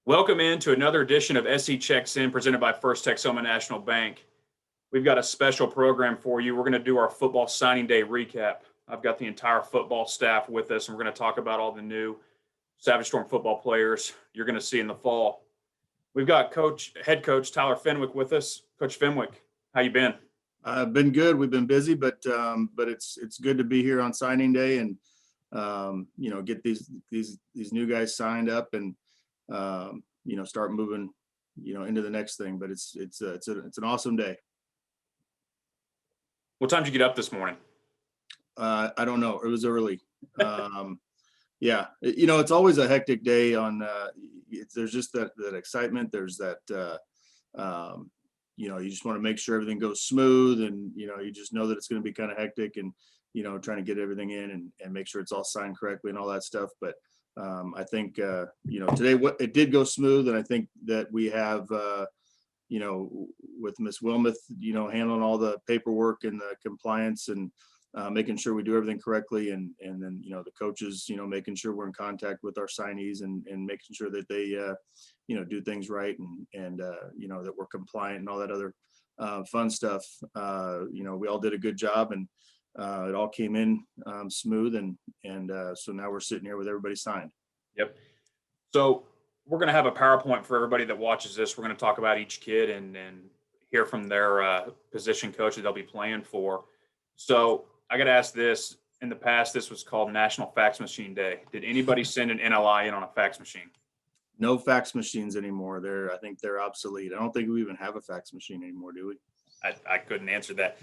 Welcome into another edition of SE Checks In presented by First Texoma National Bank. We've got a special program for you. We're going to do our football signing day recap. I've got the entire football staff with us, and we're going to talk about all the new Savage Storm football players you're going to see in the fall. We've got head coach Tyler Fenwick with us. Coach Fenwick, how you been? I've been good. We've been busy, but it's good to be here on signing day and get these new guys signed up and start moving into the next thing. But it's an awesome day. What time did you get up this morning? I don't know. It was early. Yeah, it's always a hectic day. There's just that excitement. There's that you just want to make sure everything goes smooth, and you just know that it's going to be kind of hectic, and trying to get everything in and make sure it's all signed correctly and all that stuff. But I think today it did go smooth, and I think that we have with Miss Wilmoth handling all the paperwork and the compliance and making sure we do everything correctly, and then the coaches making sure we're in contact with our signees and making sure that they do things right, and that we're compliant and all that other fun stuff. We all did a good job, and it all came in smooth, and so now we're sitting here with everybody signed. Yep. So we're going to have a PowerPoint for everybody that watches this. We're going to talk about each kid and hear from their position coach that they'll be playing for. So I got to ask this. In the past, this was called National Fax Machine Day. Did anybody send an NLI in on a fax machine? No fax machines anymore. I think they're obsolete. I don't think we even have a fax machine anymore, do we? I couldn't answer that.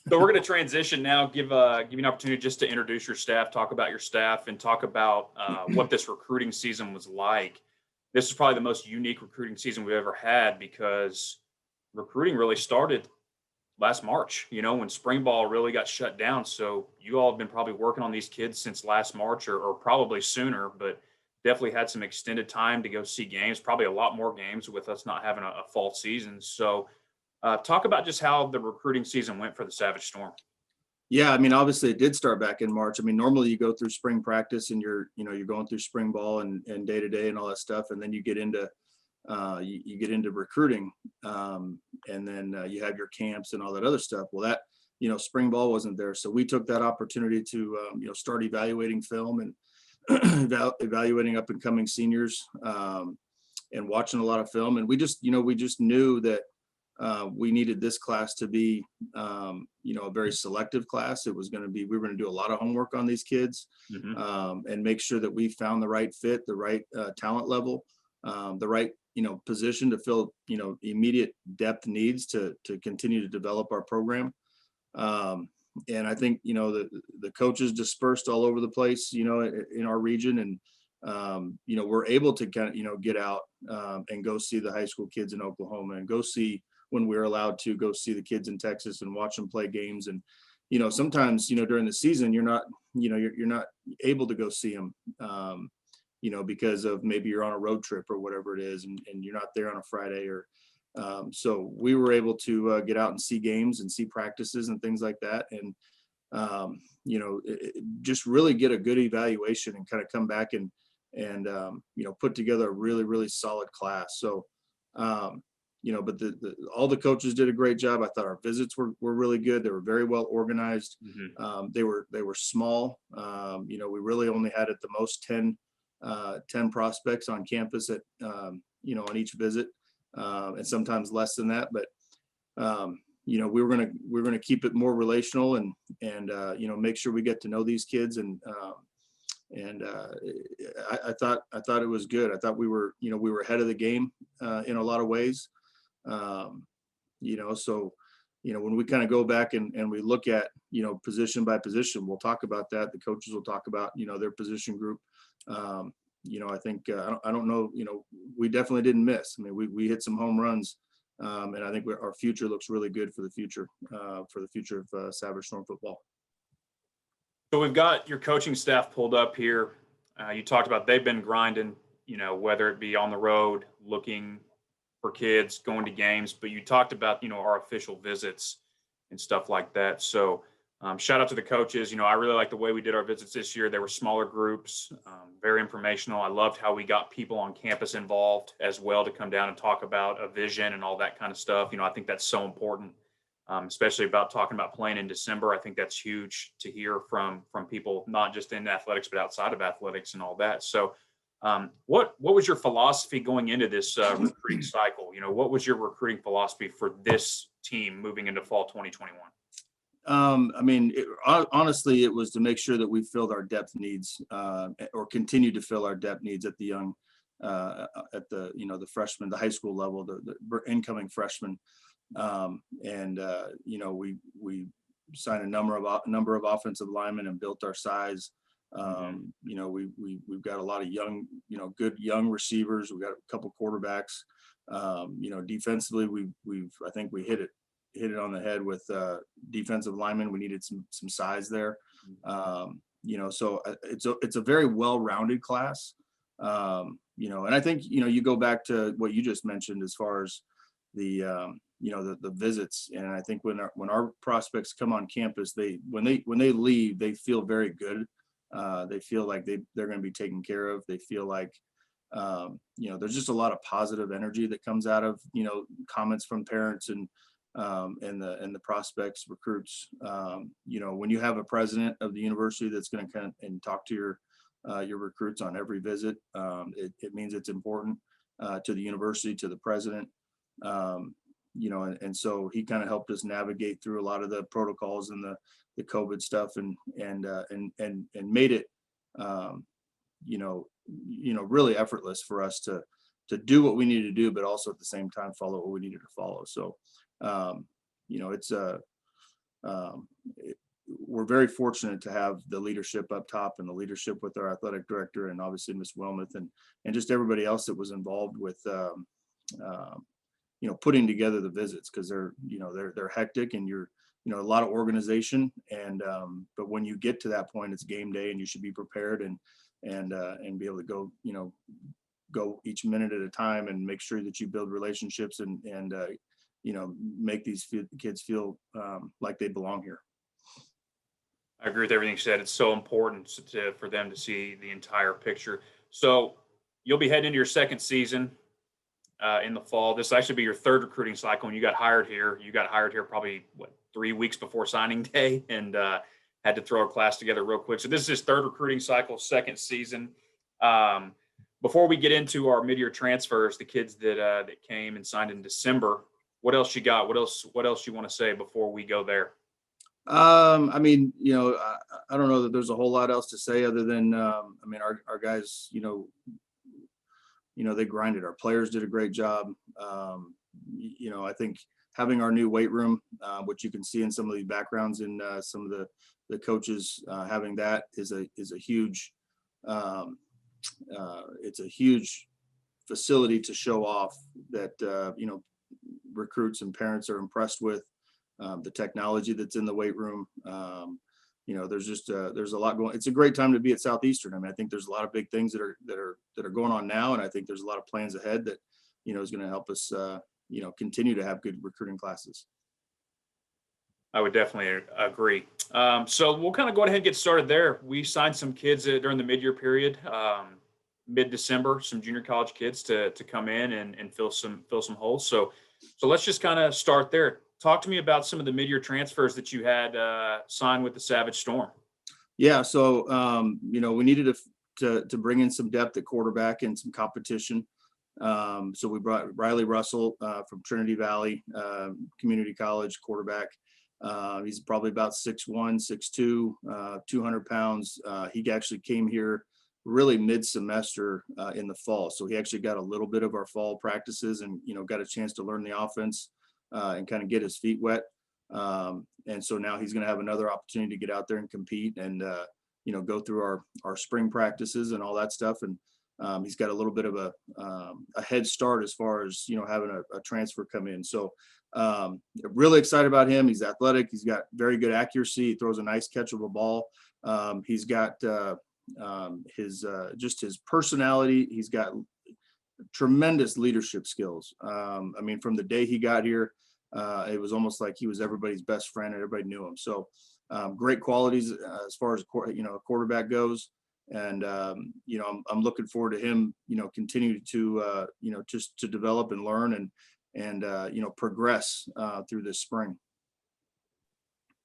So we're going to transition now, give you an opportunity just to introduce your staff, talk about your staff, and talk about what this recruiting season was like. This is probably the most unique recruiting season we've ever had, because recruiting really started last March, when spring ball really got shut down. So you all have been probably working on these kids since last March or probably sooner, but definitely had some extended time to go see games, probably a lot more games with us not having a fall season. So talk about just how the recruiting season went for the Savage Storm. Yeah, I mean, obviously it did start back in March. I mean, normally you go through spring practice and you're going through spring ball and day to day and all that stuff, and then you get into recruiting, and then you have your camps and all that other stuff. Well, that spring ball wasn't there, so we took that opportunity to start evaluating film and evaluating up and coming seniors, and watching a lot of film. And we just knew that we needed this class to be a very selective class. We were going to do a lot of homework on these kids, and make sure that we found the right fit, the right talent level, the right position to fill immediate depth needs to continue to develop our program. And I think the coaches dispersed all over the place in our region, and we're able to kind of get out and go see the high school kids in Oklahoma, and go see, when we're allowed to go see, the kids in Texas and watch them play games. And sometimes during the season you're not able to go see them, because of maybe you're on a road trip or whatever it is, and you're not there on a Friday, or so we were able to get out and see games and see practices and things like that, and just really get a good evaluation and kind of come back and put together a really, really solid class. So but all the coaches did a great job. I thought our visits were really good. They were very well organized. They were small. We really only had at the most 10 prospects on campus on each visit, and sometimes less than that. But we were gonna keep it more relational, and make sure we get to know these kids. And I thought it was good. I thought we were ahead of the game in a lot of ways. So when we kind of go back and we look at position by position, we'll talk about that. The coaches will talk about their position group. I think I don't know. We definitely didn't miss. I mean, we hit some home runs, and I think our future looks really good for the future of Savage Storm football. So we've got your coaching staff pulled up here. You talked about they've been grinding, whether it be on the road, looking for kids, going to games, but you talked about, our official visits and stuff like that. So Shout out to the coaches. I really like the way we did our visits this year. They were smaller groups, very informational. I loved how we got people on campus involved as well to come down and talk about a vision and all that kind of stuff. I think that's so important, especially about talking about playing in December. I think that's huge to hear from people, not just in athletics, but outside of athletics and all that. So what was your philosophy going into this recruiting cycle? What was your recruiting philosophy for this team moving into fall 2021? Honestly, it was to make sure that we filled our depth needs, or continue to fill our depth needs at the young, the freshmen, the high school level, the incoming freshmen. We signed a number of offensive linemen and built our size. We've got a lot of young, good young receivers. We've got a couple quarterbacks. Defensively, I think we hit it on the head with defensive linemen. We needed some size there. So it's a very well-rounded class. And I think, you go back to what you just mentioned as far as the visits. And I think when our prospects come on campus, when they leave, they feel very good. They feel like they're going to be taken care of. They feel like, there's just a lot of positive energy that comes out of, comments from parents and the prospects, recruits. When you have a president of the university that's going to come and talk to your recruits on every visit, it means it's important to the university, to the president. And so he kind of helped us navigate through a lot of the protocols and the COVID stuff and made it, really effortless for us to do what we needed to do, but also at the same time follow what we needed to follow. So, we're very fortunate to have the leadership up top and the leadership with our athletic director and obviously Miss Wilmoth and just everybody else that was involved with, putting together the visits, because they're hectic and you're, a lot of organization and, but when you get to that point, it's game day and you should be prepared and be able to go each minute at a time and make sure that you build relationships and make these kids feel like they belong here. I agree with everything you said. It's so important for them to see the entire picture. So you'll be heading into your second season in the fall. This will actually be your third recruiting cycle. When you got hired here, probably 3 weeks before signing day, and had to throw a class together real quick. So this is his third recruiting cycle, second season. Before we get into our mid-year transfers, the kids that came and signed in December, what else you got? What else you want to say before we go there? I don't know that there's a whole lot else to say other than, our guys, they grinded. Our players did a great job. I think having our new weight room, which you can see in some of the backgrounds in some of the coaches, having that is a huge, it's a huge facility to show off that, recruits and parents are impressed with. The technology that's in the weight room. There's a lot going. It's a great time to be at Southeastern. I think there's a lot of big things that are going on now, and I think there's a lot of plans ahead that is going to help us continue to have good recruiting classes. I would definitely agree. So we'll kind of go ahead and get started there. We signed some kids during the mid-year period, mid-December, some junior college kids to come in and fill some holes. So let's just kind of start there. Talk to me about some of the mid-year transfers that you had signed with the Savage Storm. Yeah, so we needed to bring in some depth at quarterback and some competition. So we brought Riley Russell from Trinity Valley Community College, quarterback. He's probably about 6'1", 6'2", 200 pounds. He actually came here really mid-semester in the fall. So he actually got a little bit of our fall practices and, got a chance to learn the offense and kind of get his feet wet. And so now he's going to have another opportunity to get out there and compete and, go through our spring practices and all that stuff. And he's got a little bit of a head start as far as, having a transfer come in. So really excited about him. He's athletic. He's got very good accuracy. He throws a nice catchable ball. He's got his personality. He's got tremendous leadership skills. From the day he got here, it was almost like he was everybody's best friend and everybody knew him. So great qualities as far as a quarterback goes. And I'm looking forward to him, continue to just to develop and learn and progress through this spring.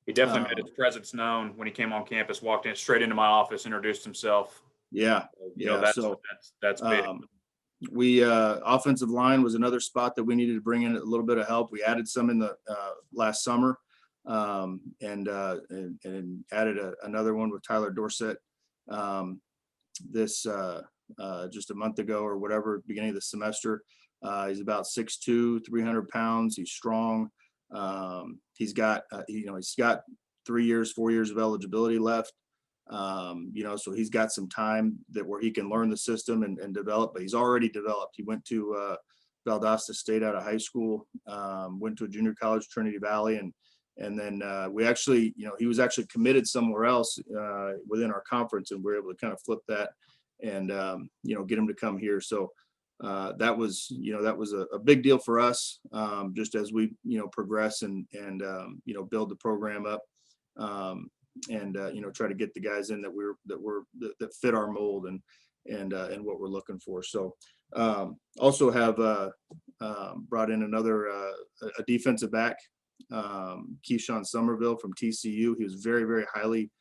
He definitely made his presence known when he came on campus, walked in straight into my office, introduced himself. Yeah. That's big. We offensive line was another spot that we needed to bring in a little bit of help. We added some in the last summer, and added another one with Tyler Dorsett this just a month ago or whatever, beginning of the semester. He's about 6'2", 300 pounds. He's strong. He's got 4 years of eligibility left. So he's got some time where he can learn the system and develop, but he's already developed. He went to Valdosta State out of high school, went to a junior college, Trinity Valley, and then we actually, he was actually committed somewhere else within our conference, and we were able to kind of flip that and get him to come here. So that was a big deal for us, just as we progress and build the program up. And try to get the guys in that fit our mold and what we're looking for. So also have brought in another a defensive back, Keyshawn Somerville from TCU. He was very, very highly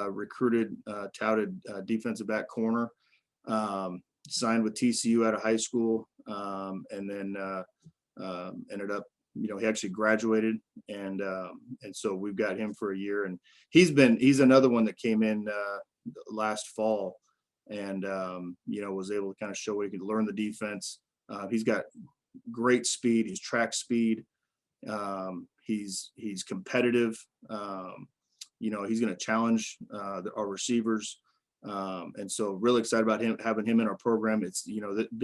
recruited, touted defensive back corner. Signed with TCU out of high school, and then ended up, he actually graduated, and so we've got him for a year. And he's another one that came in last fall, and was able to kind of show what he could learn the defense. He's got great speed. He's track speed. He's competitive. He's going to challenge our receivers. And so really excited about having him in our program. It's,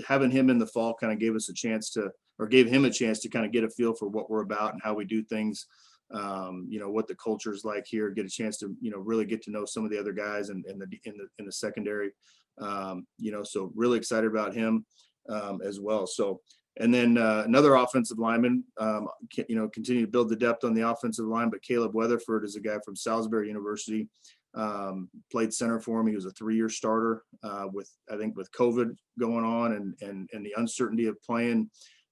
having him in the fall kind of gave him a chance to kind of get a feel for what we're about and how we do things, what the culture is like here, get a chance to, really get to know some of the other guys in the secondary, so really excited about him as well. So, and then another offensive lineman, continue to build the depth on the offensive line, but Caleb Weatherford is a guy from Salisbury University. Played center for him. He was a 3-year starter with COVID going on and the uncertainty of playing.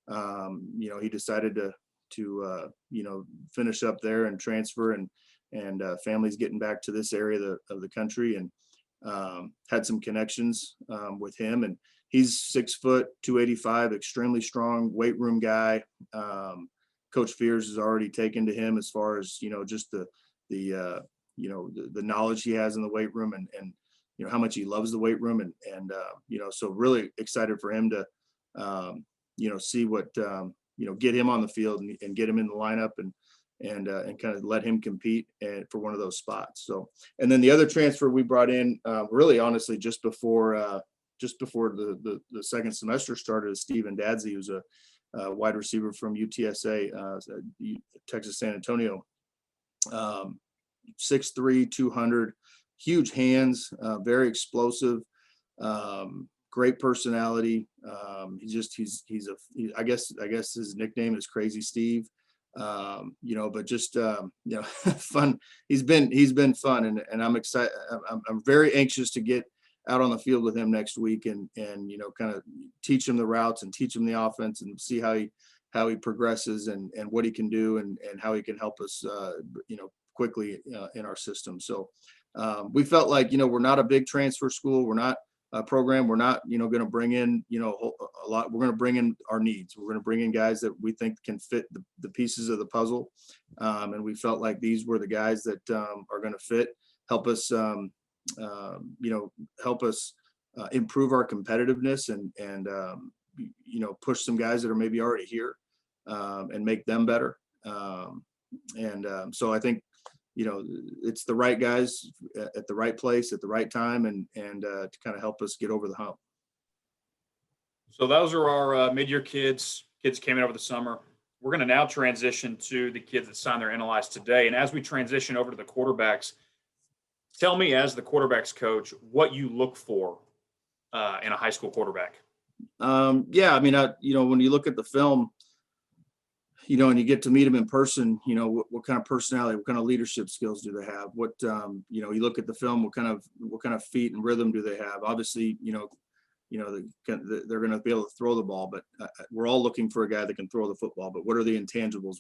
He decided to finish up there and transfer, and families getting back to this area of the country, and had some connections with him. And he's 6 foot, 285, extremely strong weight room guy. Coach Fears has already taken to him as far as just the knowledge he has in the weight room, and how much he loves the weight room, and so really excited for him to see what get him on the field and get him in the lineup and kind of let him compete for one of those spots. So, and then the other transfer we brought in really honestly just before the second semester started is Stephen DADZIE, who's a wide receiver from UTSA, Texas San Antonio. 6'3", 200, huge hands, very explosive, great personality. I guess his nickname is Crazy Steve, but just, fun. He's been fun, and I'm excited. I'm very anxious to get out on the field with him next week and kind of teach him the routes and teach him the offense and see how he progresses and what he can do and how he can help us, quickly in our system. So we felt like, we're not a big transfer school. We're not a program. We're not, going to bring in, a lot. We're going to bring in our needs. We're going to bring in guys that we think can fit the pieces of the puzzle. And we felt like these were the guys that are going to fit, help us, improve our competitiveness and push some guys that are maybe already here and make them better. So I think, it's the right guys at the right place at the right time and to kind of help us get over the hump. So those are our mid-year kids came in over the summer. We're going to now transition to the kids that signed their NLIs today. And as we transition over to the quarterbacks, tell me, as the quarterbacks coach, what you look for in a high school quarterback. When you look at the film, you know, and you get to meet them in person, you know, what kind of personality, what kind of leadership skills do they have? What, you know, you look at the film, what kind of feet and rhythm do they have? Obviously, they're going to be able to throw the ball, but we're all looking for a guy that can throw the football. But what are the intangibles?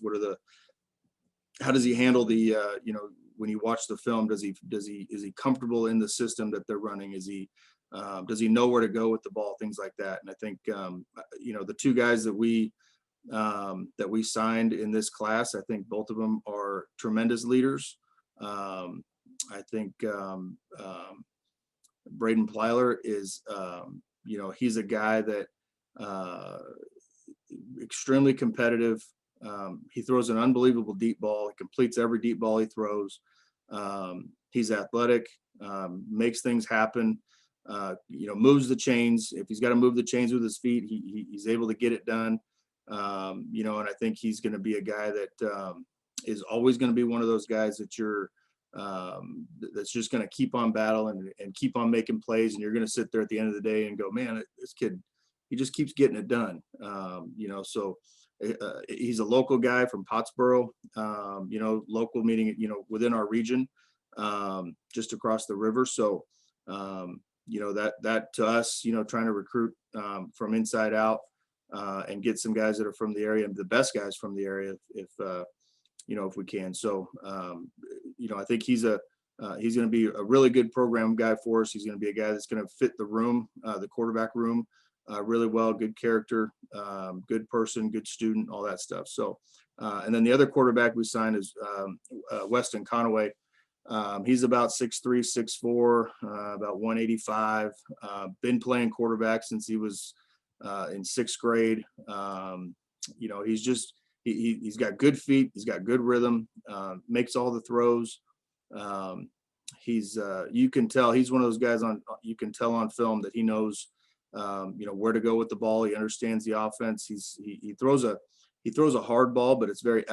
How does he handle the, you know, when you watch the film, is he comfortable in the system that they're running? Does he know where to go with the ball? Things like that. And I think, you know, the two guys that we signed in this class, I think both of them are tremendous leaders. I think BRADEN PLYLER is, you know, he's a guy that extremely competitive. He throws an unbelievable deep ball. He completes every deep ball he throws. He's athletic, makes things happen. You know, moves the chains. If he's got to move the chains with his feet, he's able to get it done. You know, and I think he's going to be a guy that is always going to be one of those guys that that's just going to keep on battling and keep on making plays. And you're going to sit there at the end of the day and go, man, this kid, he just keeps getting it done. You know, so he's a local guy from Pottsboro, you know, local meaning, you know, within our region, just across the river. So, you know, that to us, you know, trying to recruit from inside out and get some guys that are from the area, the best guys from the area, if you know, if we can. So, you know, I think he's going to be a really good program guy for us. He's going to be a guy that's going to fit the room, the quarterback room, really well. Good character, good person, good student, all that stuff. So, and then the other quarterback we signed is Weston Conaway. He's about 6'3", 6'4", about 185. Been playing quarterback since he was in 6th grade. You know, he's got good feet. He's got good rhythm. Makes all the throws. You can tell he's one of those guys you can tell on film that he knows, you know, where to go with the ball. He understands the offense. He throws a hard ball, but it's very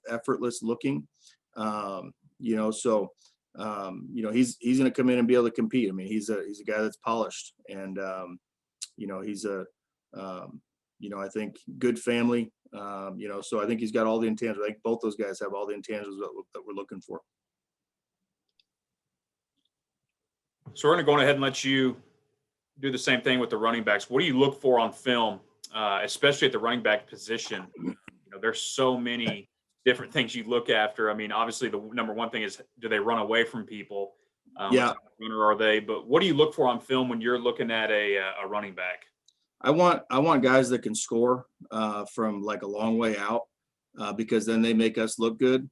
effortless looking. You know, so, you know, he's going to come in and be able to compete. I mean, he's a guy that's polished, and, you know, he's you know, I think good family, you know, so I think he's got all the intangibles. I think both those guys have all the intangibles that we're looking for. So we're going to go ahead and let you do the same thing with the running backs. What do you look for on film, especially at the running back position? You know, there's so many different things you look after. I mean, obviously the number one thing is, do they run away from people? Yeah. Runner are they? But what do you look for on film when you're looking at a running back? I want guys that can score from like a long way out, because then they make us look good.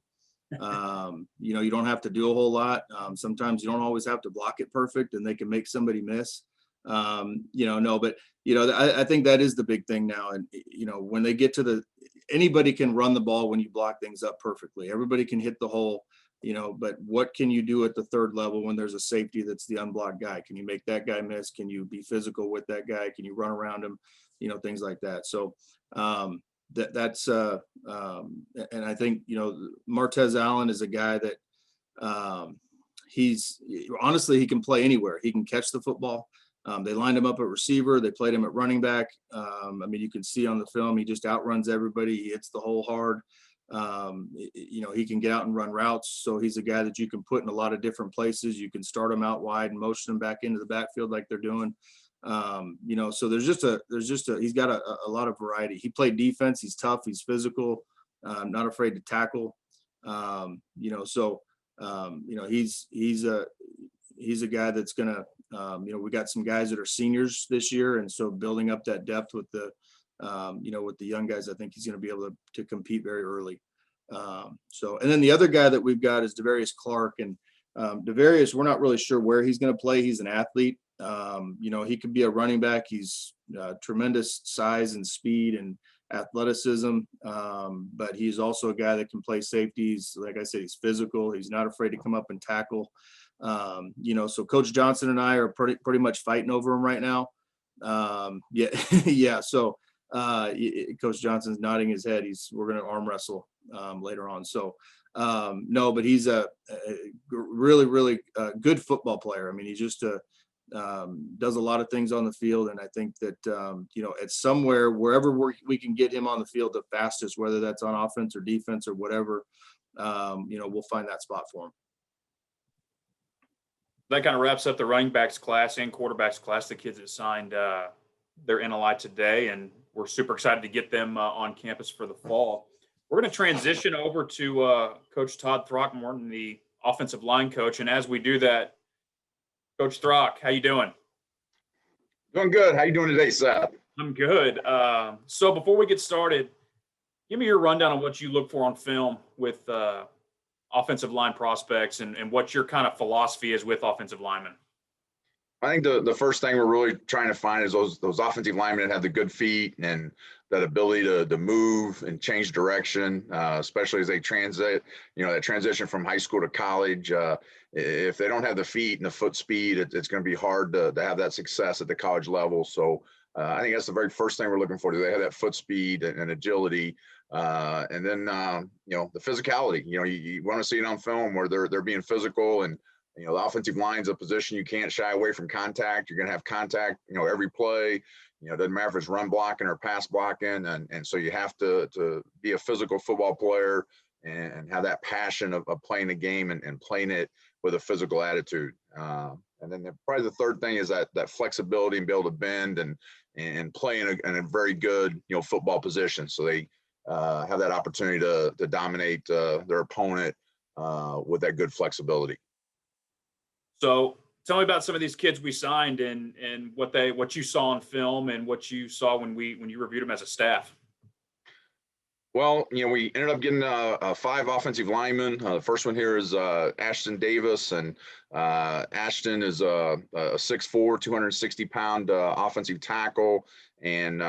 You know, you don't have to do a whole lot. Sometimes you don't always have to block it perfect, and they can make somebody miss. You know, no, but you know, I think that is the big thing now. And you know, when they get to anybody can run the ball when you block things up perfectly. Everybody can hit the hole. You know, but what can you do at the third level when there's a safety that's the unblocked guy? Can you make that guy miss? Can you be physical with that guy? Can you run around him? You know, things like that. So that's and I think, you know, MARTEZ Allen is a guy that he's honestly, he can play anywhere. He can catch the football. They lined him up at receiver. They played him at running back. I mean, you can see on the film, he just outruns everybody. He hits the hole hard. You know, he can get out and run routes. So he's a guy that you can put in a lot of different places. You can start him out wide and motion him back into the backfield like they're doing. You know, so he's got a lot of variety. He played defense. He's tough. He's physical. Not afraid to tackle. You know, so, you know, he's a guy that's gonna, you know, we got some guys that are seniors this year. And so building up that depth with you know, with the young guys, I think he's going to be able to compete very early. So, and then the other guy that we've got is Devarius Clark, and Devarius, we're not really sure where he's going to play. He's an athlete. You know, he could be a running back. He's tremendous size and speed and athleticism. But he's also a guy that can play safeties. Like I said, he's physical. He's not afraid to come up and tackle. You know, so Coach Johnson and I are pretty much fighting over him right now. Yeah. Yeah. So, Coach Johnson's nodding his head. We're going to arm wrestle later on. So no, but he's a really, really good football player. I mean, he's just does a lot of things on the field. And I think that, you know, at somewhere, wherever we can get him on the field the fastest, whether that's on offense or defense or whatever, you know, we'll find that spot for him. That kind of wraps up the running backs class and quarterbacks class. The kids that signed their NLI today, and we're super excited to get them on campus for the fall. We're going to transition over to Coach Todd Throckmorton, the offensive line coach. And as we do that, Coach Throck, how you doing? Doing good. How you doing today, Seth? I'm good. So before we get started, give me your rundown on what you look for on film with offensive line prospects and what your kind of philosophy is with offensive linemen. I think the first thing we're really trying to find is those offensive linemen that have the good feet and that ability to move and change direction, especially as they that transition from high school to college. If they don't have the feet and the foot speed, it's going to be hard to have that success at the college level. So I think that's the very first thing we're looking for. Do they have that foot speed and agility? And then, the physicality. You want to see it on film where they're being physical, and the offensive line's a position you can't shy away from contact. You're going to have contact, every play. It doesn't matter if it's run blocking or pass blocking, and so you have to be a physical football player and have that passion of playing the game and playing it with a physical attitude. And then probably the third thing is that flexibility and be able to bend and play in a very good football position. So they have that opportunity to dominate their opponent with that good flexibility. So tell me about some of these kids we signed and what you saw on film and what you saw when you reviewed them as a staff. Well, we ended up getting 5 offensive linemen. The first one here is ASHTON Davis, and ASHTON is a 6'4", 260-pound offensive tackle. And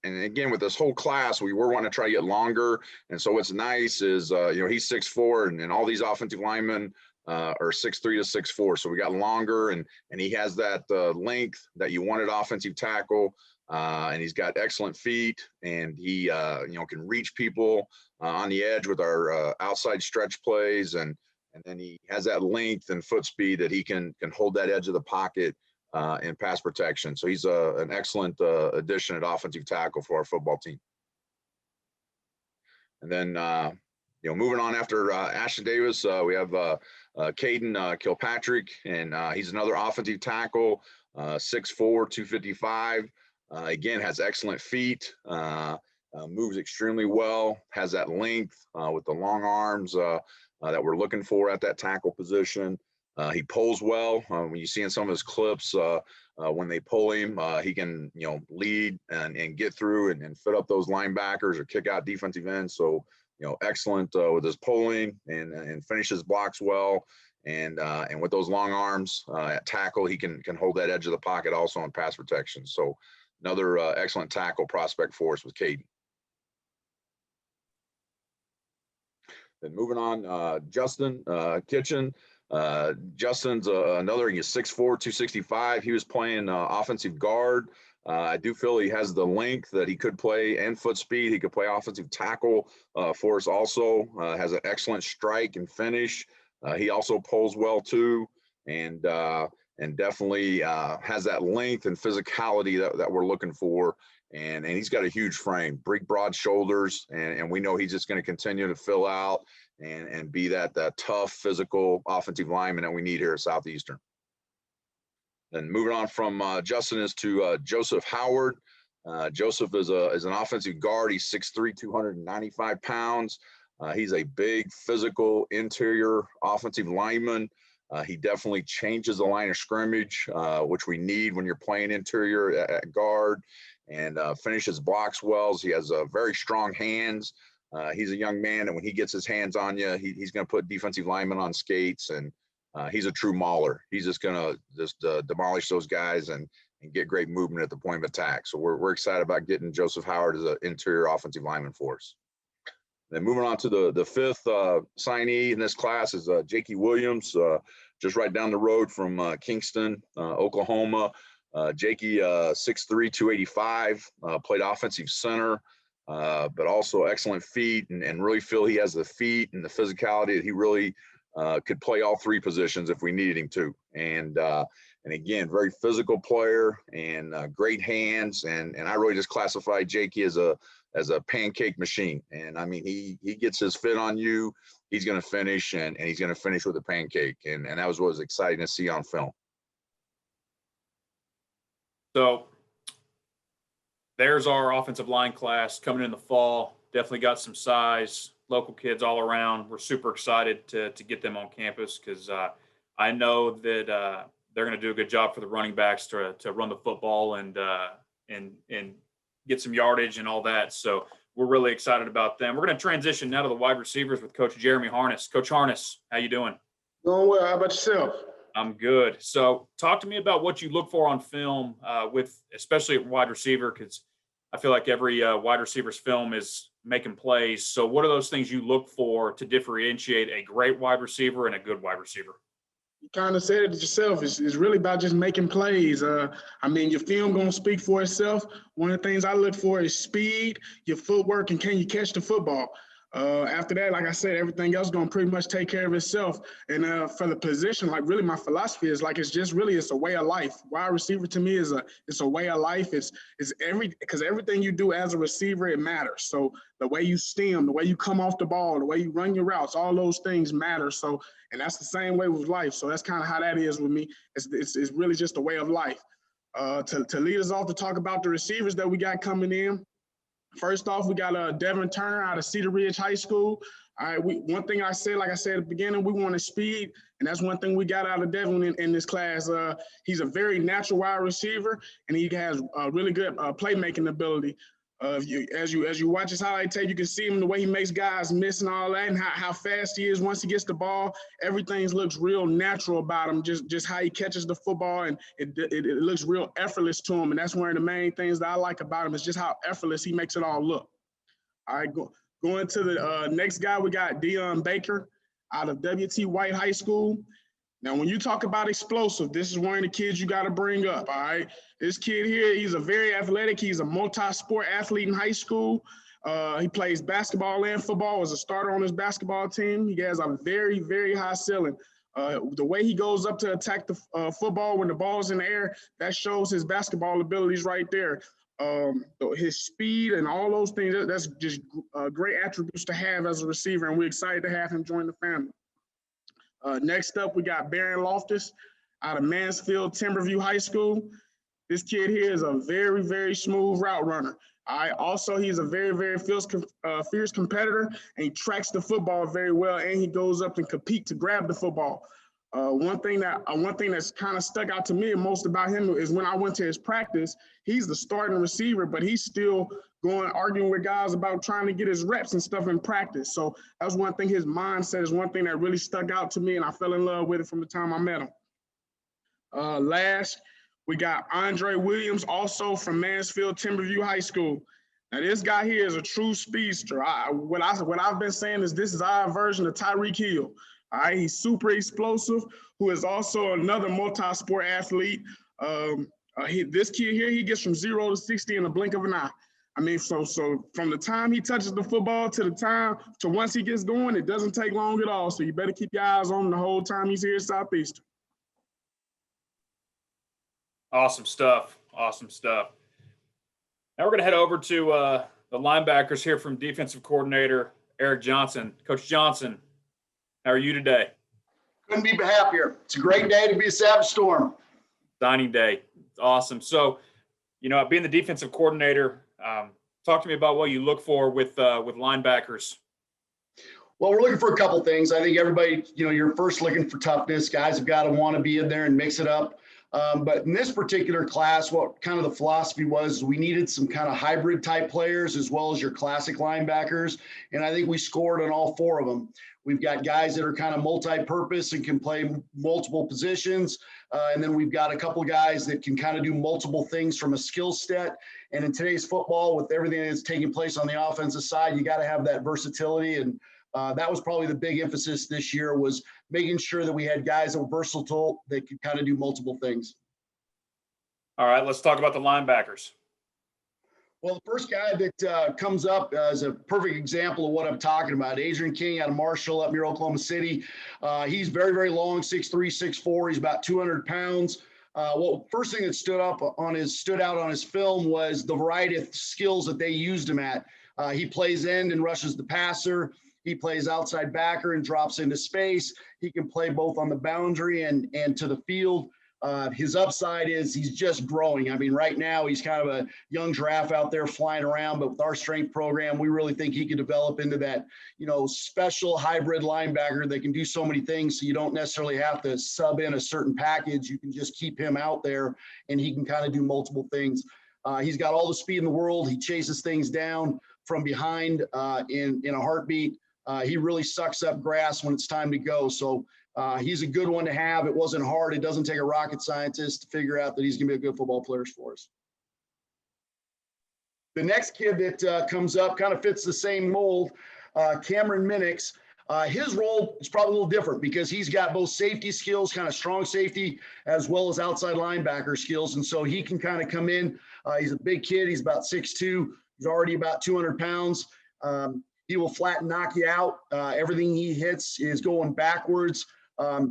again, with this whole class, we were wanting to try to get longer. And so what's nice is, he's 6'4", and all these offensive linemen are 6'3" to 6'4". So we got longer, and he has that length that you wanted offensive tackle. And he's got excellent feet, and he can reach people on the edge with our outside stretch plays, and then he has that length and foot speed that he can hold that edge of the pocket in pass protection. So he's an excellent addition at offensive tackle for our football team. And then moving on after ASHTON Davis, we have CADEN KILPATRICK, and he's another offensive tackle, 6'4", 255. Again, has excellent feet, moves extremely well, has that length with the long arms that we're looking for at that tackle position. He pulls well. When you see in some of his clips, when they pull him, he can, lead and get through and fit up those linebackers or kick out defensive ends. So, excellent with his pulling and finishes blocks well. And with those long arms at tackle, he can hold that edge of the pocket also in pass protection. So another excellent tackle prospect for us with CADEN. Then moving on, Justin Kitchen. Justin's another, he's 6'4", 265. He was playing offensive guard. I do feel he has the length that he could play and foot speed. He could play offensive tackle for us also. Has an excellent strike and finish. He also pulls well too, and definitely has that length and physicality that we're looking for. And he's got a huge frame, big, broad shoulders, and we know he's just going to continue to fill out and be that tough, physical offensive lineman that we need here at Southeastern. Then moving on from Justin is to Joseph Howard. Joseph is an offensive guard. He's 6'3", 295 pounds. He's a big, physical, interior offensive lineman. He definitely changes the line of scrimmage, which we need when you're playing interior at guard, and finishes blocks well. He has very strong hands. He's a young man, and when he gets his hands on you, he's going to put defensive linemen on skates, and he's a true mauler. He's just going to demolish those guys and get great movement at the point of attack. So we're excited about getting Joseph Howard as an interior offensive lineman for us. Then moving on to the fifth signee in this class is Jakey Williams, just right down the road from Kingston, Oklahoma. Jakey, 6'3", 285, played offensive center, but also excellent feet, and really feel he has the feet and the physicality that he really could play all three positions if we needed him to. And again, very physical player and great hands. And I really just classify Jakey as a pancake machine. And I mean, he gets his fit on you, he's going to finish, and he's going to finish with a pancake. And that was what was exciting to see on film. So there's our offensive line class coming in the fall. Definitely got some size, local kids all around. We're super excited to get them on campus because I know that they're going to do a good job for the running backs to run the football and get some yardage and all that. So we're really excited about them. We're going to transition now to the wide receivers with Coach Jeremy Harness. Coach Harness, how you doing? Doing well. How about yourself? I'm good. So talk to me about what you look for on film with especially at wide receiver, because I feel like every wide receiver's film is making plays. So what are those things you look for to differentiate a great wide receiver and a good wide receiver? You kind of said it yourself. It's really about just making plays. I mean, your film going to speak for itself. One of the things I look for is speed, your footwork, and can you catch the football? After that, like I said, everything else going to pretty much take care of itself. And for the position, like really my philosophy is like, it's a way of life. Wide receiver to me it's a way of life. Because everything you do as a receiver, it matters. So the way you stem, the way you come off the ball, the way you run your routes, all those things matter. So, and that's the same way with life. So that's kind of how that is with me. It's really just a way of life. To lead us off to talk about the receivers that we got coming in. First off, we got Devin Turner out of Cedar Ridge High School. All right, one thing I said, like I said at the beginning, we wanted speed, and that's one thing we got out of Devin in this class. He's a very natural wide receiver, and he has really good playmaking ability. As you watch his highlight tape, you can see him the way he makes guys miss and all that, and how fast he is once he gets the ball. Everything looks real natural about him, just how he catches the football, and it looks real effortless to him. And that's one of the main things that I like about him is just how effortless he makes it all look. All right, going to the next guy, we got Deion Baker out of W.T. White High School. Now, when you talk about explosive, this is one of the kids you got to bring up, all right? This kid here, he's a very athletic. He's a multi-sport athlete in high school. He plays basketball and football as a starter on his basketball team. He has a very, very high ceiling. The way he goes up to attack the football when the ball's in the air, that shows his basketball abilities right there. His speed and all those things, that's just great attributes to have as a receiver, and we're excited to have him join the family. Next up, we got BEARIN LOFTIS out of Mansfield Timberview High School. This kid here is a very, very smooth route runner. Also, he's a very, very fierce competitor, and he tracks the football very well, and he goes up and compete to grab the football. One thing that's kind of stuck out to me most about him is when I went to his practice, he's the starting receiver, but he's still arguing with guys about trying to get his reps and stuff in practice. So that's one thing, his mindset is one thing that really stuck out to me, and I fell in love with it from the time I met him. Last, we got Andre Williams, also from Mansfield Timberview High School. Now, this guy here is a true speedster. What I've been saying is this is our version of Tyreek Hill. All right, he's super explosive, who is also another multi-sport athlete. This kid here, he gets from 0 to 60 in the blink of an eye. I mean, so from the time he touches the football to once he gets going, it doesn't take long at all. So you better keep your eyes on him the whole time he's here at Southeastern. Awesome stuff. Awesome stuff. Now we're going to head over to the linebackers here from defensive coordinator Eric Johnson. Coach Johnson, how are you today? Couldn't be happier. It's a great day to be a Savage Storm. Dining day. Awesome. So, being the defensive coordinator, talk to me about what you look for with linebackers. Well, we're looking for a couple things. I think everybody, you're first looking for toughness. Guys have got to want to be in there and mix it up. But in this particular class, what kind of the philosophy was we needed some kind of hybrid type players as well as your classic linebackers. And I think we scored on all four of them. We've got guys that are kind of multi-purpose and can play multiple positions. And then we've got a couple guys that can kind of do multiple things from a skill set. And in today's football, with everything that's taking place on the offensive side, you got to have that versatility. And that was probably the big emphasis this year, was making sure that we had guys that were versatile that could kind of do multiple things. All right, let's talk about the linebackers. Well, the first guy that comes up is a perfect example of what I'm talking about. Adrian King out of Marshall up near Oklahoma City. He's very, very long, 6'3", 6'4". He's about 200 pounds. Well, first thing that stood out on his film was the variety of skills that they used him at. He plays end and rushes the passer. He plays outside backer and drops into space. He can play both on the boundary and to the field. His upside is he's just growing. I mean, right now he's kind of a young giraffe out there flying around, but with our strength program, we really think he could develop into that, special hybrid linebacker that can do so many things. So you don't necessarily have to sub in a certain package. You can just keep him out there and he can kind of do multiple things. He's got all the speed in the world. He chases things down from behind in a heartbeat. He really sucks up grass when it's time to go. So he's a good one to have. It wasn't hard. It doesn't take a rocket scientist to figure out that he's going to be a good football player for us. The next kid that comes up kind of fits the same mold, Cameron Minix. His role is probably a little different because he's got both safety skills, kind of strong safety, as well as outside linebacker skills. And so he can kind of come in. He's a big kid. He's about 6'2". He's already about 200 pounds. He will flat and knock you out. Everything he hits is going backwards.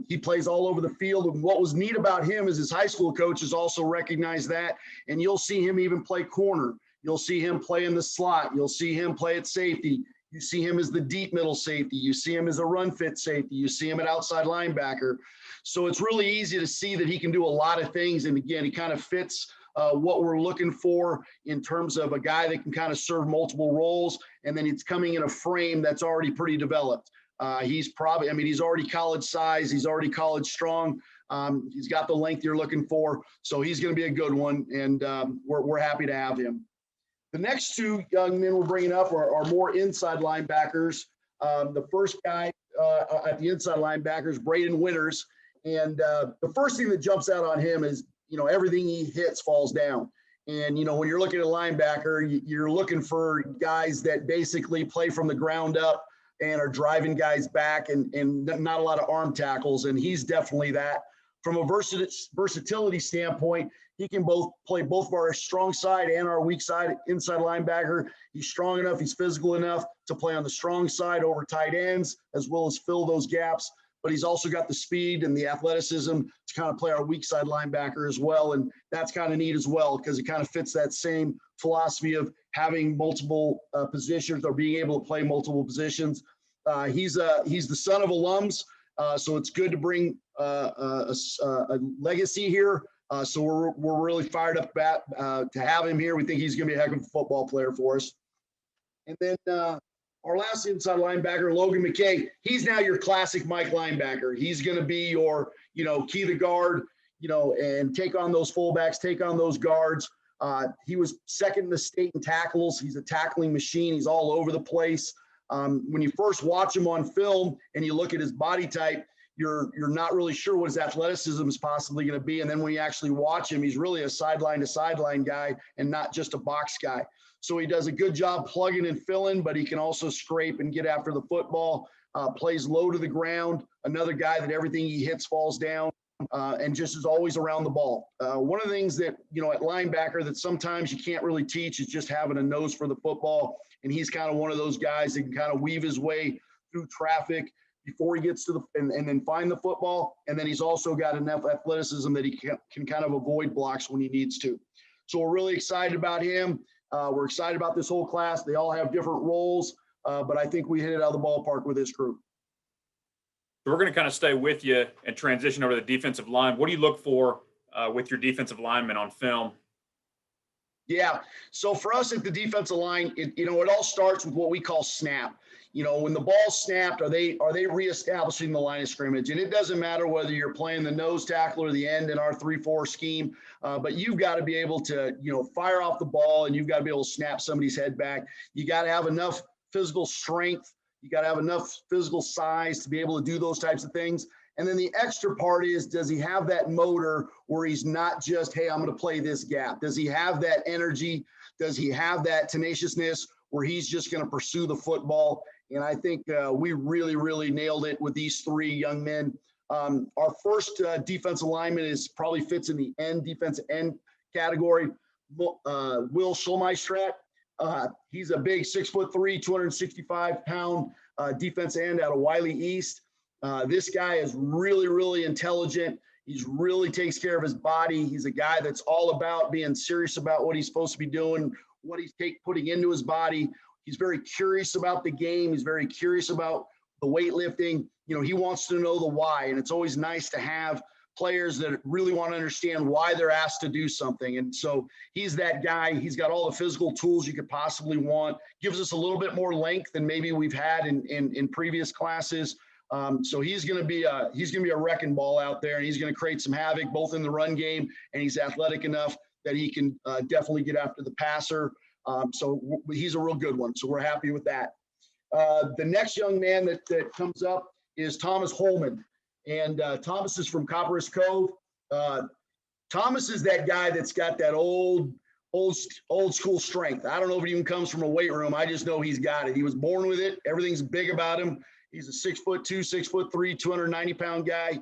He plays all over the field. And what was neat about him is his high school coaches also recognized that. And you'll see him even play corner. You'll see him play in the slot. You'll see him play at safety. You see him as the deep middle safety. You see him as a run fit safety. You see him at outside linebacker. So it's really easy to see that he can do a lot of things. And again, he kind of fits what we're looking for in terms of a guy that can kind of serve multiple roles. And then it's coming in a frame that's already pretty developed. He's already college size. He's already college strong. He's got the length you're looking for. So he's going to be a good one. And we're happy to have him. The next two young men we're bringing up are more inside linebackers. The first guy at the inside linebackers, BRADEN Winters. And the first thing that jumps out on him is, everything he hits falls down. And, when you're looking at a linebacker, you're looking for guys that basically play from the ground up and are driving guys back and not a lot of arm tackles. And he's definitely that. From a versatility standpoint, he can play both of our strong side and our weak side inside linebacker. He's strong enough, he's physical enough to play on the strong side over tight ends, as well as fill those gaps. But he's also got the speed and the athleticism to kind of play our weak side linebacker as well. And that's kind of neat as well, because it kind of fits that same philosophy of having multiple positions or being able to play multiple positions. He's the son of alums. So it's good to bring a legacy here. So we're really fired up to have him here. We think he's going to be a heck of a football player for us. And then our last inside linebacker, Logan McKay, he's now your classic Mike linebacker. He's going to be your, key the guard, and take on those fullbacks, take on those guards. He was second in the state in tackles. He's a tackling machine. He's all over the place. When you first watch him on film and you look at his body type, you're not really sure what his athleticism is possibly going to be. And then when you actually watch him, he's really a sideline to sideline guy and not just a box guy. So he does a good job plugging and filling, but he can also scrape and get after the football, plays low to the ground. Another guy that everything he hits falls down, and just is always around the ball. One of the things that, at linebacker that sometimes you can't really teach is just having a nose for the football. And he's kind of one of those guys that can kind of weave his way through traffic before he gets to and then find the football. And then he's also got enough athleticism that he can kind of avoid blocks when he needs to. So we're really excited about him. We're excited about this whole class. They all have different roles, but I think we hit it out of the ballpark with this group. So we're going to kind of stay with you and transition over to the defensive line. What do you look for with your defensive linemen on film? Yeah. So for us at the defensive line, it all starts with what we call snap. When the ball's snapped, are they reestablishing the line of scrimmage? And it doesn't matter whether you're playing the nose tackle or the end in our 3-4 scheme, but you've got to be able to, fire off the ball, and you've got to be able to snap somebody's head back. You got to have enough physical strength. You got to have enough physical size to be able to do those types of things. And then the extra part is, does he have that motor where he's not just, hey, I'm going to play this gap? Does he have that energy? Does he have that tenaciousness where he's just going to pursue the football? And I think we really, really nailed it with these three young men. Our first defensive lineman probably fits in the defensive end category. Will SCHULMEISTRAT. He's a big 6'3", 265-pound defense end out of Wiley East. This guy is really, really intelligent. He's really takes care of his body. He's a guy that's all about being serious about what he's supposed to be doing, what he's putting into his body. He's very curious about the game. He's very curious about the weightlifting. You know, he wants to know the why, and it's always nice to have players that really want to understand why they're asked to do something. And so he's that guy. He's got all the physical tools you could possibly want, gives us a little bit more length than maybe we've had in previous classes. So he's going to be a wrecking ball out there, and he's going to create some havoc both in the run game, and he's athletic enough that he can definitely get after the passer. So he's a real good one. So we're happy with that. The next young man that comes up is Thomas Holman. And Thomas is from Copperas Cove. Thomas is that guy that's got that old school strength. I don't know if it even comes from a weight room. I just know he's got it. He was born with it. Everything's big about him. He's a 6'2", 6'3", 290-pound guy.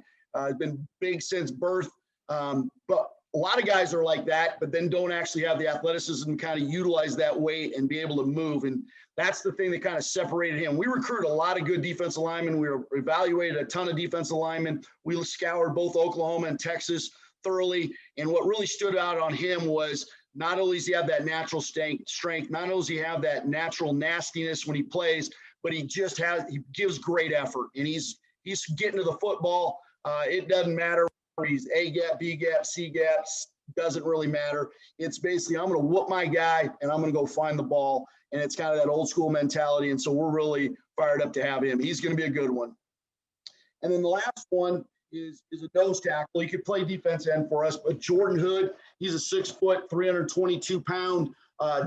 Been big since birth. But a lot of guys are like that, but then don't actually have the athleticism to kind of utilize that weight and be able to move. And that's the thing that kind of separated him. We recruited a lot of good defensive linemen. We evaluated a ton of defensive linemen. We scoured both Oklahoma and Texas thoroughly. And what really stood out on him was not only does he have that natural strength, not only does he have that natural nastiness when he plays, but he gives great effort. And he's getting to the football. It doesn't matter whether he's A gap, B gap, C gaps, doesn't really matter. It's basically, I'm going to whoop my guy and I'm going to go find the ball. And it's kind of that old school mentality. And so we're really fired up to have him. He's going to be a good one. And then the last one is a nose tackle. He could play defense end for us, but Jordan Hood, he's a 6 foot, 322-pound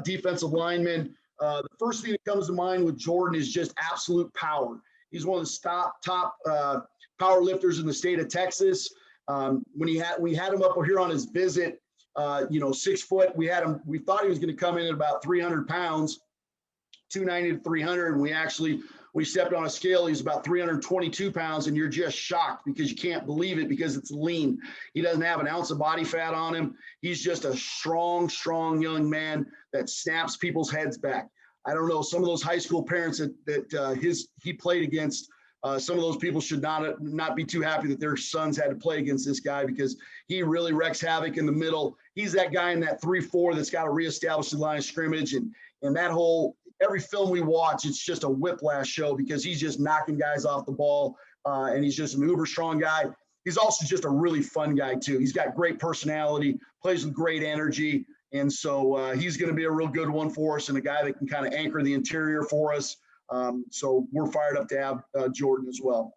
defensive lineman. The first thing that comes to mind with Jordan is just absolute power. He's one of the top power lifters in the state of Texas. When we had him up here on his visit, 6 foot, we thought he was going to come in at about 300 pounds, 290 to 300. And we stepped on a scale. He's about 322 pounds, and you're just shocked because you can't believe it because it's lean. He doesn't have an ounce of body fat on him. He's just a strong young man that snaps people's heads back. I don't know, some of those high school parents that he played against, some of those people should not be too happy that their sons had to play against this guy because he really wreaks havoc in the middle. He's that guy in that 3-4 that's got to reestablish the line of scrimmage, and that whole every film we watch, it's just a whiplash show because he's just knocking guys off the ball, and he's just an uber strong guy. He's also just a really fun guy too. He's got great personality, plays with great energy, and so he's going to be a real good one for us and a guy that can kind of anchor the interior for us. So we're fired up to have Jordan as well.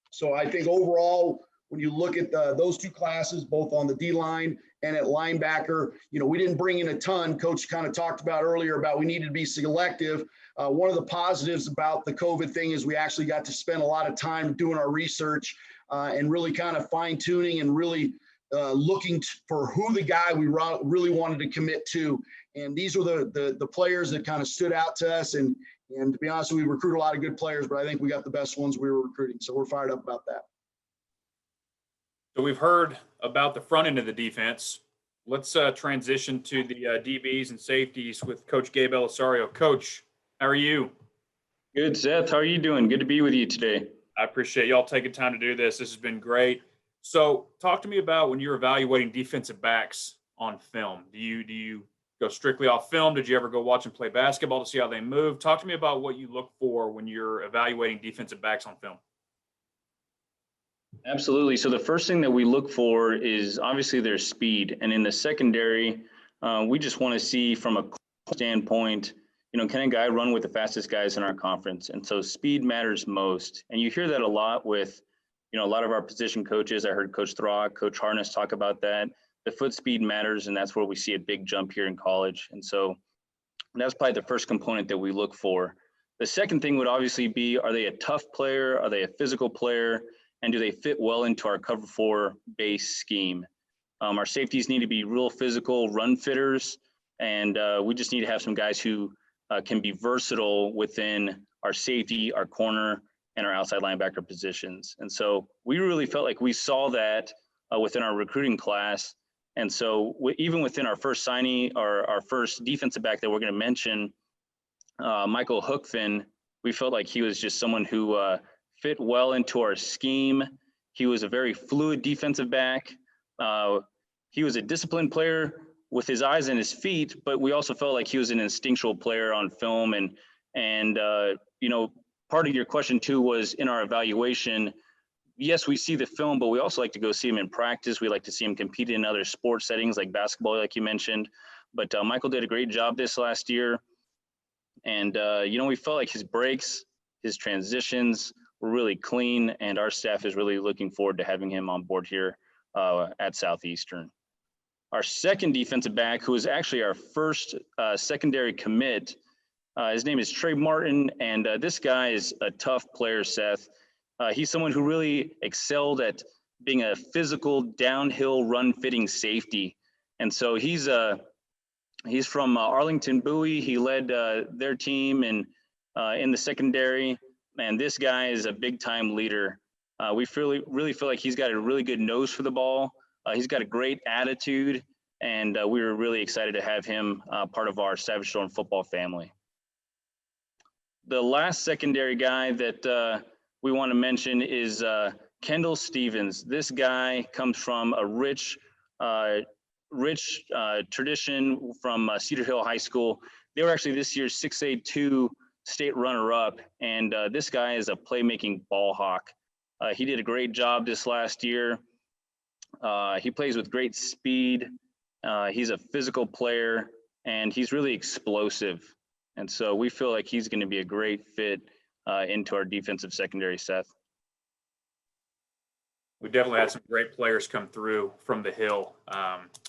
So I think overall, when you look at those two classes, both on the D-line and at linebacker, we didn't bring in a ton. Coach kind of talked about earlier about we needed to be selective. One of the positives about the COVID thing is we actually got to spend a lot of time doing our research and really kind of fine-tuning and really looking for who the guy we really wanted to commit to. And these were the players that kind of stood out to us. And to be honest, we recruit a lot of good players, but I think we got the best ones we were recruiting. So we're fired up about that. So we've heard about the front end of the defense. Let's transition to the DBs and safeties with Coach Gabe Elisario. Coach, how are you? Good, Seth. How are you doing? Good to be with you today. I appreciate y'all taking time to do this. This has been great. So talk to me about when you're evaluating defensive backs on film. Do you go strictly off film? Did you ever go watch and play basketball to see how they move? Talk to me about what you look for when you're evaluating defensive backs on film. Absolutely. So the first thing that we look for is obviously their speed. And in the secondary, we just want to see from a standpoint, can a guy run with the fastest guys in our conference? And so speed matters most. And you hear that a lot with, a lot of our position coaches. I heard Coach Throck, Coach Harness talk about that. The foot speed matters, and that's where we see a big jump here in college. And so that's probably the first component that we look for. The second thing would obviously be, are they a tough player? Are they a physical player? And do they fit well into our cover 4 base scheme? Our safeties need to be real physical run fitters, and we just need to have some guys who can be versatile within our safety, our corner, and our outside linebacker positions. And so we really felt like we saw that within our recruiting class. And so even within our first signee, or our first defensive back that we're going to mention, Michael HOOKFIN, we felt like he was just someone who fit well into our scheme. He was a very fluid defensive back. He was a disciplined player with his eyes and his feet, but we also felt like he was an instinctual player on film. And you know, part of your question too was in our evaluation. Yes, we see the film, but we also like to go see him in practice. We like to see him compete in other sports settings like basketball, like you mentioned. But Michael did a great job this last year. And, you know, we felt like his breaks, his transitions were really clean, and our staff is really looking forward to having him on board here at Southeastern. Our second defensive back, who is actually our first secondary commit, his name is Trey Martin, and this guy is a tough player, Seth. He's someone who really excelled at being a physical downhill run fitting safety. And so he's from Arlington Bowie. He led their team in the secondary, and this guy is a big time leader. We really feel like he's got a really good nose for the ball. He's got a great attitude, and we were really excited to have him part of our Savage Storm football family. The last secondary guy that we want to mention is Kendall Stevens. This guy comes from a rich tradition from Cedar Hill High School. They were actually this year's 6A2 state runner-up, and this guy is a playmaking ball hawk. He did a great job this last year. He plays with great speed. He's a physical player, and he's really explosive. And so we feel like he's going to be a great fit into our defensive secondary, Seth. We definitely had some great players come through from the Hill.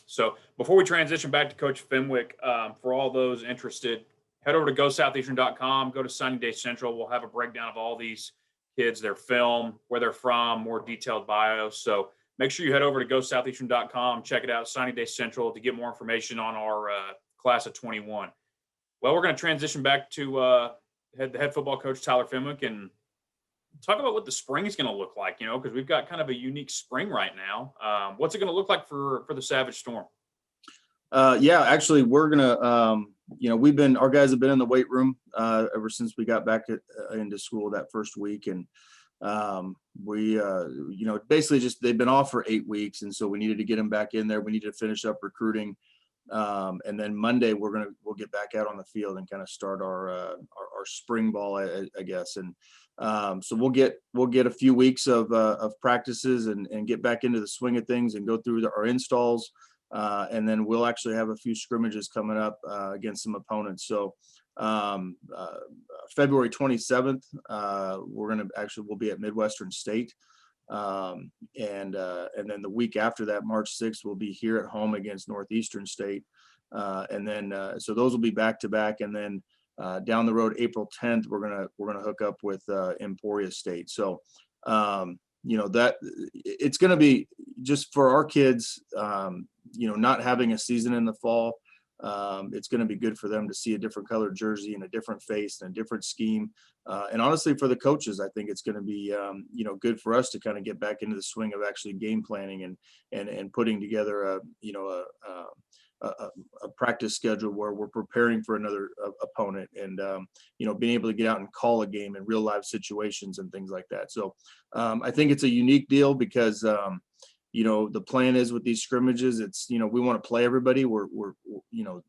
So before we transition back to Coach Fenwick, for all those interested, head over to GoSoutheastern.com, go to Sunny Day Central. We'll have a breakdown of all these kids, their film, where they're from, more detailed bios. So make sure you head over to GoSoutheastern.com, check it out, Sunny Day Central, to get more information on our class of 21. Well, we're going to transition back to the head football coach, Tyler Fenwick, and talk about what the spring is going to look like, you know, because we've got kind of a unique spring right now. What's it going to look like for the Savage Storm? Yeah, actually, we're going to, you know, our guys have been in the weight room ever since we got back into school that first week. And we, you know, basically just, they've been off for 8 weeks. And so we needed to get them back in there. We needed to finish up recruiting. And then Monday we'll get back out on the field and kind of start our spring ball, I guess. And so we'll get a few weeks of practices and get back into the swing of things and go through our installs. And then we'll actually have a few scrimmages coming up against some opponents. So February 27th, we'll be at Midwestern State. And then the week after that, March 6th, we'll be here at home against Northeastern State. And then so those will be back to back. And then down the road, April 10th, we're gonna hook up with Emporia State. So you know, that it's gonna be just for our kids, you know, not having a season in the fall. It's going to be good for them to see a different colored jersey and a different face and a different scheme. And honestly, for the coaches, I think it's going to be, you know, good for us to kind of get back into the swing of actually game planning and putting together a practice schedule where we're preparing for another opponent and, you know, being able to get out and call a game in real life situations and things like that. So I think it's a unique deal because, you know, the plan is with these scrimmages, it's, you know, we want to play everybody. We're, you know,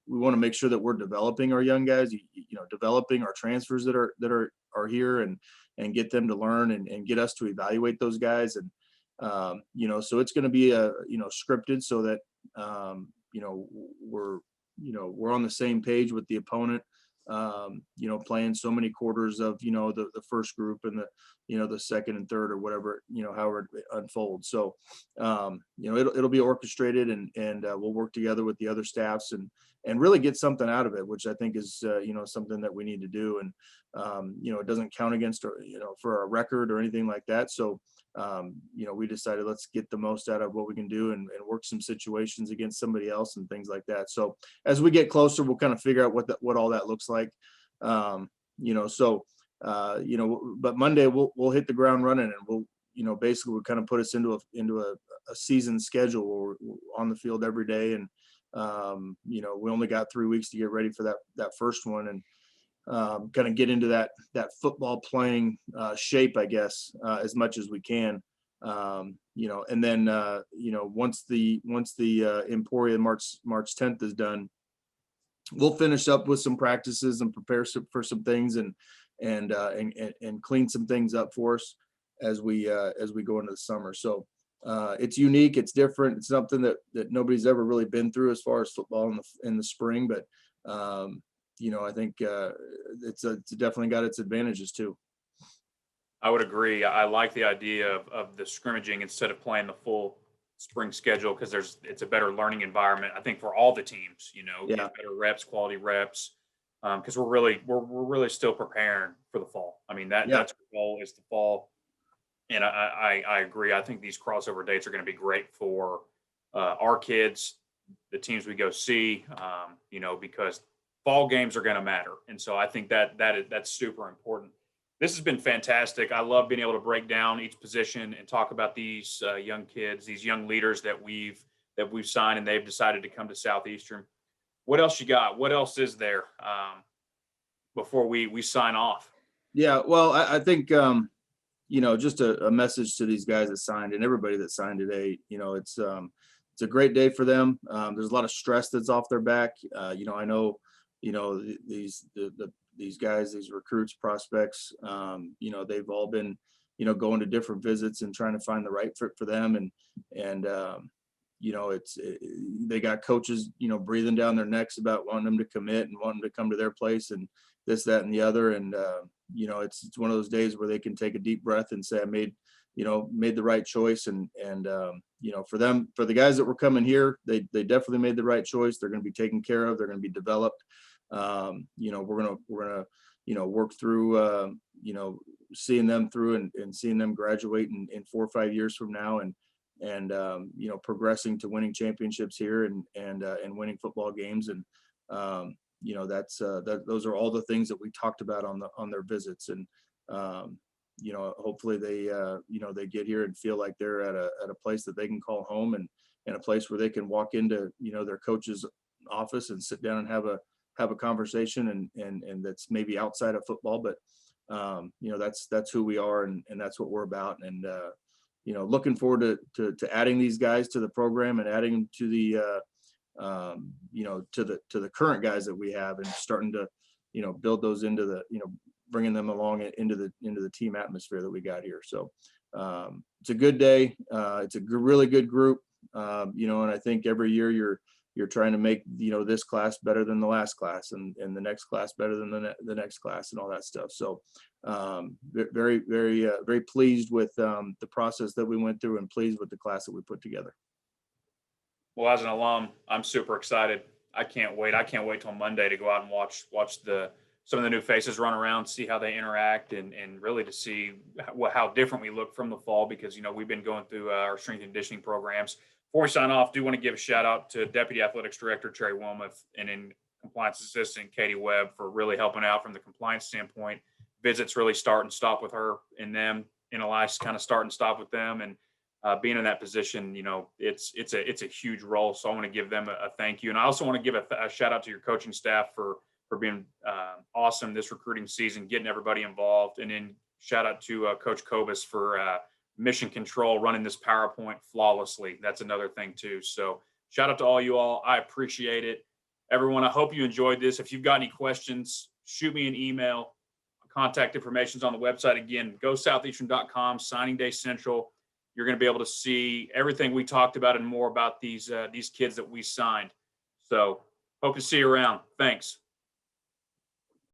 we want to make sure that we're developing our young guys, you know, developing our transfers that are here and get them to learn and get us to evaluate those guys. And, you know, so it's going to be you know, scripted so that, you know, we're on the same page with the opponent. You know, playing so many quarters of, you know, the first group and you know, the second and third or whatever, you know, however it unfolds. So, you know, it'll be orchestrated and we'll work together with the other staffs and really get something out of it, which I think is, you know, something that we need to do. And, you know, it doesn't count against, you know, for our record or anything like that. So, you know, we decided let's get the most out of what we can do and work some situations against somebody else and things like that. So as we get closer, we'll kind of figure out what all that looks like. You know, so, you know, but Monday we'll hit the ground running and we'll, you know, basically we'll kind of put us into a a season schedule where we're on the field every day. And, you know, we only got 3 weeks to get ready for that first one, and kind of get into that football playing shape, I guess, as much as we can. You know, and then, you know, once the Emporia March 10th is done, we'll finish up with some practices and prepare for some things, and clean some things up for us as we go into the summer. So it's unique, it's different, it's something that nobody's ever really been through as far as football in the spring. But you know, I think it's definitely got its advantages too. I would agree. I like the idea of the scrimmaging instead of playing the full spring schedule, because it's a better learning environment, I think, for all the teams, you know, get better reps, quality reps. Because we're really still preparing for the fall. I mean, that's the goal, is the fall. And I agree. I think these crossover dates are going to be great for our kids, the teams we go see, you know, because fall games are going to matter. And so I think that's super important. This has been fantastic. I love being able to break down each position and talk about these young kids, these young leaders that we've signed, and they've decided to come to Southeastern. What else you got? What else is there before we sign off? Yeah, well, I think, you know, just a message to these guys that signed and everybody that signed today. You know, it's a great day for them. There's a lot of stress that's off their back. You know, I know, you know, these guys, these recruits, prospects, you know, they've all been, you know, going to different visits and trying to find the right fit for them. And you know, they got coaches, you know, breathing down their necks about wanting them to commit and wanting them to come to their place and this, that, and the other. And, you know, it's one of those days where they can take a deep breath and say, I made the right choice. And you know, for the guys that were coming here, they definitely made the right choice. They're going to be taken care of. They're going to be developed. You know, we're going to, you know, work through, you know, seeing them through and seeing them graduate in 4 or 5 years from now, and you know, progressing to winning championships here and winning football games. And you know, those are all the things that we talked about on their visits. And you know, hopefully they you know, they get here and feel like they're at a place that they can call home, and a place where they can walk into, you know, their coach's office and sit down and have a conversation, and that's maybe outside of football, but you know, that's who we are, and that's what we're about. And you know, looking forward to adding these guys to the program and adding them to the you know, to the current guys that we have, and starting to, you know, build those into the, you know, bringing them along into the team atmosphere that we got here. So it's a good day. It's a really good group. You know, and I think every year you're trying to make, you know, this class better than the last class, and the next class better than the next class, and all that stuff. So very, very, very pleased with the process that we went through, and pleased with the class that we put together. Well, as an alum, I'm super excited. I can't wait. I can't wait till Monday to go out and watch some of the new faces run around, see how they interact, and really to see how different we look from the fall, because, you know, we've been going through our strength and conditioning programs. Before we sign off, do want to give a shout out to Deputy Athletics Director Terry Wilmoth and in Compliance Assistant Katie Webb for really helping out from the compliance standpoint. Visits really start and stop with her and them. NLIs kind of start and stop with them, and being in that position, you know, it's a huge role. So I want to give them a thank you, and I also want to give a shout out to your coaching staff for being awesome this recruiting season, getting everybody involved, and then shout out to Coach Kobus for mission control, running this PowerPoint flawlessly. That's another thing too. So shout out to all you all. I appreciate it. Everyone, I hope you enjoyed this. If you've got any questions, shoot me an email. Contact information is on the website. Again, GoSoutheastern.com, signing day central. You're going to be able to see everything we talked about and more about these kids that we signed. So hope to see you around. Thanks.